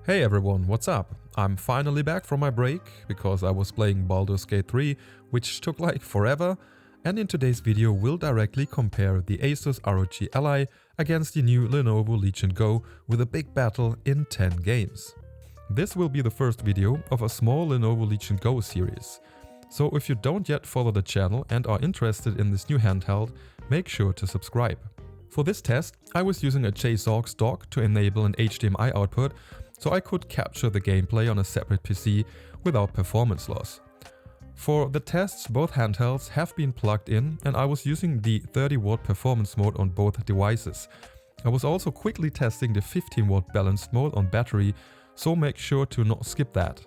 Hey everyone, what's up? I'm finally back from my break because I was playing Baldurs Gate 3, which took like forever, and in today's video we'll directly compare the ASUS ROG Ally against the new Lenovo Legion Go with a big battle in 10 games. This will be the first video of a small Lenovo Legion Go series. So if you don't yet follow the channel and are interested in this new handheld, make sure to subscribe. For this test, I was using a JSOX dock to enable an HDMI output, so I could capture the gameplay on a separate PC without performance loss. For the tests, both handhelds have been plugged in and I was using the 30W performance mode on both devices. I was also quickly testing the 15W balanced mode on battery, so make sure to not skip that.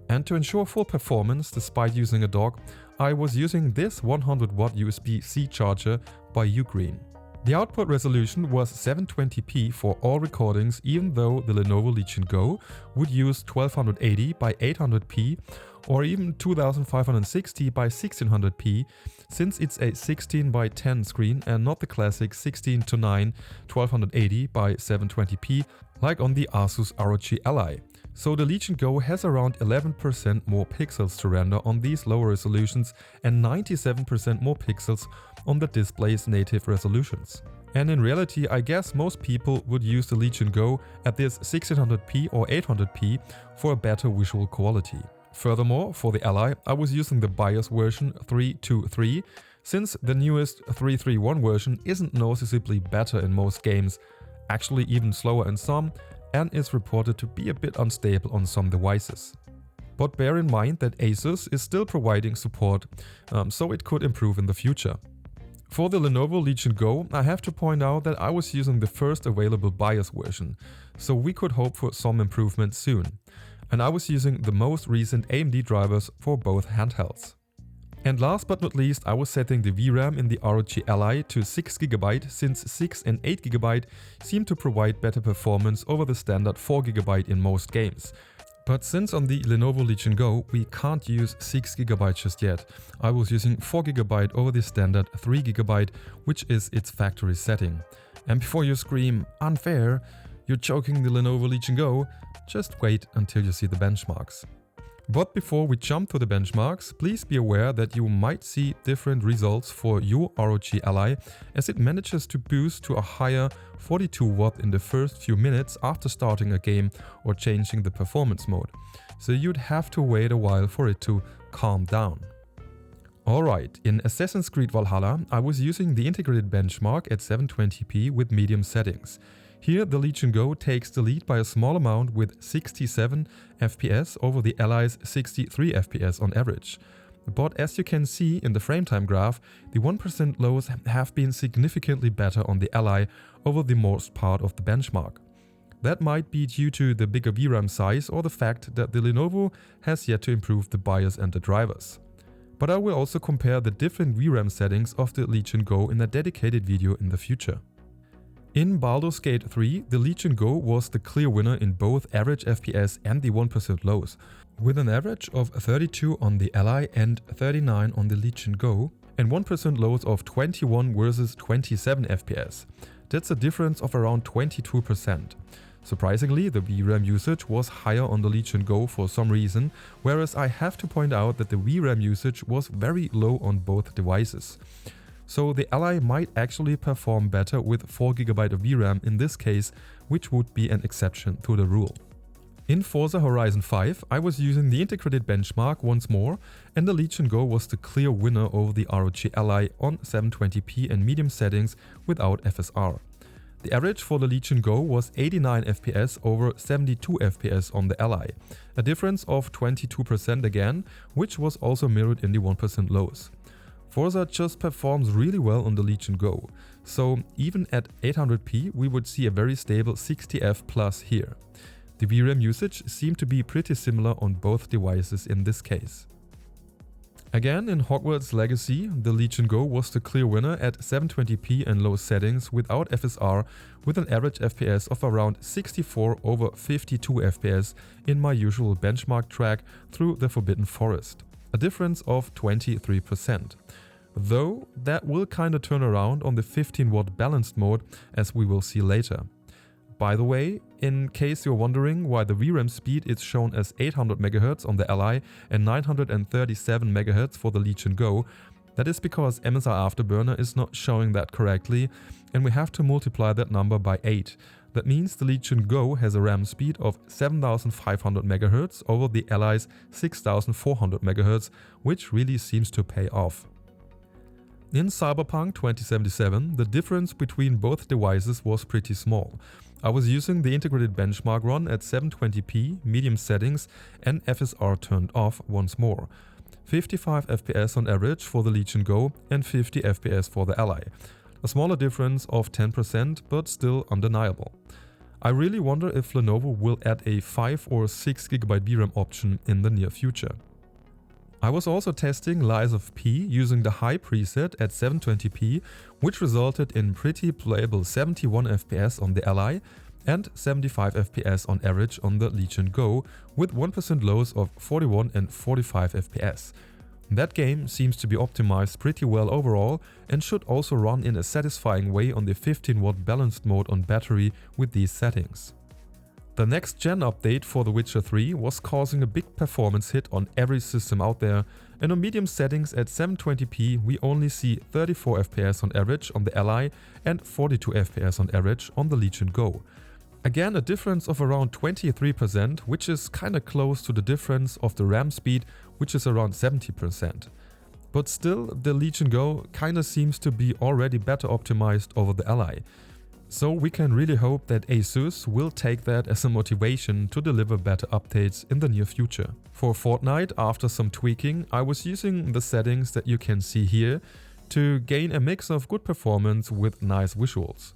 And to ensure full performance despite using a dock, I was using this 100W USB-C charger by Ugreen. The output resolution was 720p for all recordings, even though the Lenovo Legion Go would use 1280 by 800p or even 2560 by 1600p, since it's a 16 by 10 screen and not the classic 16:9 1280 by 720p like on the ASUS ROG Ally. So the Legion Go has around 11% more pixels to render on these lower resolutions and 97% more pixels on the display's native resolutions. And in reality, I guess most people would use the Legion Go at this 1600p or 800p for a better visual quality. Furthermore, for the Ally, I was using the BIOS version 323, since the newest 331 version isn't noticeably better in most games, actually even slower in some, and is reported to be a bit unstable on some devices. But bear in mind that ASUS is still providing support, so it could improve in the future. For the Lenovo Legion Go, I have to point out that I was using the first available BIOS version, so we could hope for some improvement soon. And I was using the most recent AMD drivers for both handhelds. And last but not least, I was setting the VRAM in the ROG Ally to 6GB, since 6 and 8GB seem to provide better performance over the standard 4GB in most games. But since on the Lenovo Legion Go we can't use 6GB just yet, I was using 4GB over the standard 3GB, which is its factory setting. And before you scream, unfair, you're choking the Lenovo Legion Go, just wait until you see the benchmarks. But before we jump to the benchmarks, please be aware that you might see different results for your ROG Ally, as it manages to boost to a higher 42W in the first few minutes after starting a game or changing the performance mode. So you'd have to wait a while for it to calm down. Alright, in Assassin's Creed Valhalla, I was using the integrated benchmark at 720p with medium settings. Here, the Legion Go takes the lead by a small amount with 67 FPS over the Ally's 63 FPS on average. But as you can see in the frame time graph, the 1% lows have been significantly better on the Ally over the most part of the benchmark. That might be due to the bigger VRAM size or the fact that the Lenovo has yet to improve the BIOS and the drivers. But I will also compare the different VRAM settings of the Legion Go in a dedicated video in the future. In Baldurs Gate 3, the Legion Go was the clear winner in both average FPS and the 1% lows, with an average of 32 on the Ally and 39 on the Legion Go, and 1% lows of 21 versus 27 FPS. That's a difference of around 22%. Surprisingly, the VRAM usage was higher on the Legion Go for some reason, whereas I have to point out that the VRAM usage was very low on both devices. So the Ally might actually perform better with 4GB of VRAM in this case, which would be an exception to the rule. In Forza Horizon 5, I was using the integrated benchmark once more, and the Legion Go was the clear winner over the ROG Ally on 720p and medium settings without FSR. The average for the Legion Go was 89 FPS over 72 FPS on the Ally, a difference of 22% again, which was also mirrored in the 1% lows. Forza just performs really well on the Legion Go, so even at 800p we would see a very stable 60F plus here. The VRAM usage seemed to be pretty similar on both devices in this case. Again, in Hogwarts Legacy, the Legion Go was the clear winner at 720p and low settings without FSR, with an average FPS of around 64 over 52 FPS in my usual benchmark track through the Forbidden Forest, a difference of 23%. Though that will kinda turn around on the 15W balanced mode, as we will see later. By the way, in case you're wondering why the VRAM speed is shown as 800 MHz on the Ally and 937 MHz for the Legion Go, that is because MSI Afterburner is not showing that correctly, and we have to multiply that number by 8. That means the Legion Go has a RAM speed of 7500 MHz over the Ally's 6400 MHz, which really seems to pay off. In Cyberpunk 2077, the difference between both devices was pretty small. I was using the integrated benchmark run at 720p, medium settings, and FSR turned off once more. 55 FPS on average for the Legion Go and 50 FPS for the Ally. A smaller difference of 10%, but still undeniable. I really wonder if Lenovo will add a 5 or 6 GB VRAM option in the near future. I was also testing Lies of P using the high preset at 720p, which resulted in pretty playable 71 FPS on the Ally and 75 FPS on average on the Legion Go, with 1% lows of 41 and 45 FPS. That game seems to be optimized pretty well overall and should also run in a satisfying way on the 15W balanced mode on battery with these settings. The next gen update for The Witcher 3 was causing a big performance hit on every system out there, and on medium settings at 720p we only see 34 FPS on average on the Ally and 42 FPS on average on the Legion Go. Again, a difference of around 23%, which is kinda close to the difference of the RAM speed, which is around 70%. But still, the Legion Go kinda seems to be already better optimized over the Ally. So we can really hope that ASUS will take that as a motivation to deliver better updates in the near future. For Fortnite, after some tweaking, I was using the settings that you can see here to gain a mix of good performance with nice visuals.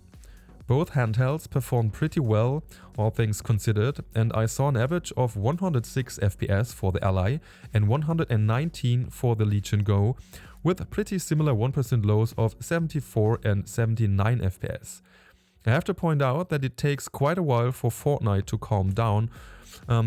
Both handhelds performed pretty well, all things considered, and I saw an average of 106 FPS for the Ally and 119 for the Legion Go, with pretty similar 1% lows of 74 and 79 FPS. I have to point out that it takes quite a while for Fortnite to calm down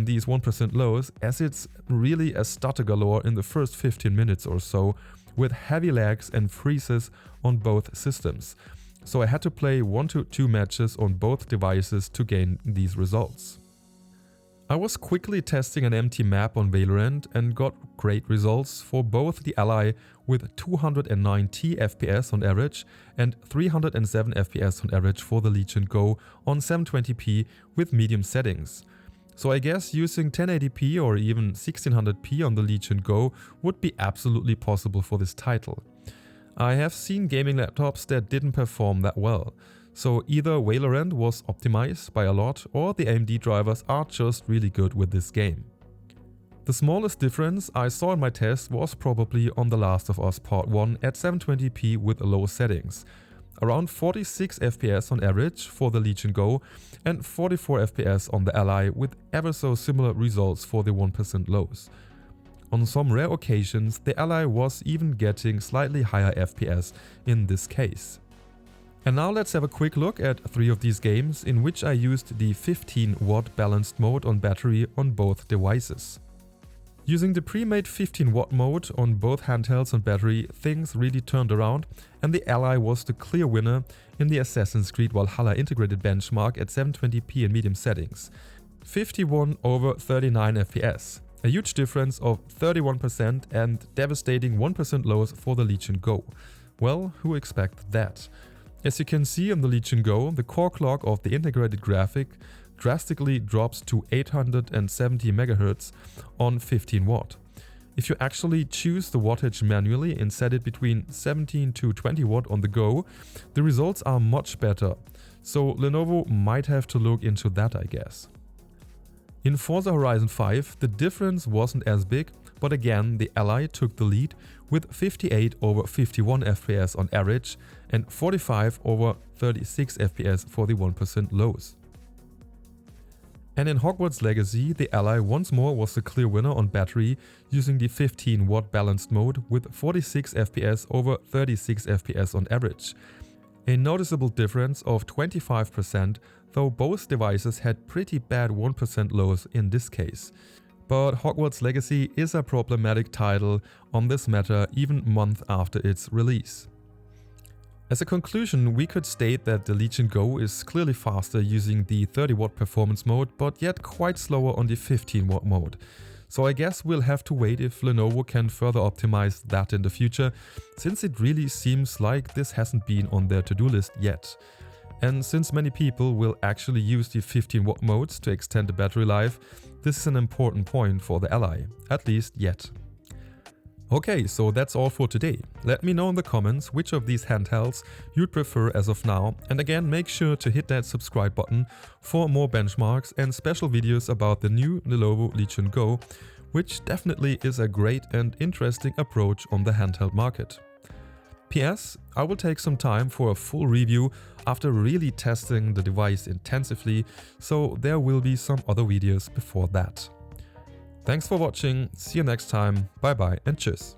these 1% lows, as it's really a stutter galore in the first 15 minutes or so, with heavy lags and freezes on both systems. So I had to play 1 to 2 matches on both devices to gain these results. I was quickly testing an empty map on Valorant and got great results for both the Ally with 290 FPS on average and 307 FPS on average for the Legion Go on 720p with medium settings. So I guess using 1080p or even 1600p on the Legion Go would be absolutely possible for this title. I have seen gaming laptops that didn't perform that well. So either Valorant was optimized by a lot or the AMD drivers are just really good with this game. The smallest difference I saw in my test was probably on The Last of Us Part 1 at 720p with low settings. Around 46 FPS on average for the Legion Go and 44 FPS on the Ally with ever so similar results for the 1% lows. On some rare occasions the Ally was even getting slightly higher FPS in this case. And now let's have a quick look at 3 of these games in which I used the 15W balanced mode on battery on both devices. Using the pre-made 15W mode on both handhelds and battery, things really turned around and the Ally was the clear winner in the Assassin's Creed Valhalla integrated benchmark at 720p in medium settings. 51 over 39 FPS. A huge difference of 31% and devastating 1% lows for the Legion Go. Well, who expected that? As you can see on the Legion Go, the core clock of the integrated graphic drastically drops to 870 MHz on 15W. If you actually choose the wattage manually and set it between 17 to 20W on the go, the results are much better. So Lenovo might have to look into that, I guess. In Forza Horizon 5, the difference wasn't as big, but again the Ally took the lead with 58 over 51 FPS on average and 45 over 36 FPS for the 1% lows. And in Hogwarts Legacy, the Ally once more was the clear winner on battery using the 15W balanced mode with 46 FPS over 36 FPS on average. A noticeable difference of 25%, though both devices had pretty bad 1% lows in this case. But Hogwarts Legacy is a problematic title on this matter even months after its release. As a conclusion, we could state that the Legion Go is clearly faster using the 30W performance mode, but yet quite slower on the 15W mode. So I guess we'll have to wait if Lenovo can further optimize that in the future, since it really seems like this hasn't been on their to-do list yet. And since many people will actually use the 15W modes to extend the battery life, this is an important point for the Ally, at least yet. Okay, so that's all for today. Let me know in the comments which of these handhelds you'd prefer as of now, and again make sure to hit that subscribe button for more benchmarks and special videos about the new Lenovo Legion Go, which definitely is a great and interesting approach on the handheld market. PS, I will take some time for a full review after really testing the device intensively, so there will be some other videos before that. Thanks for watching, see you next time, bye bye and tschüss.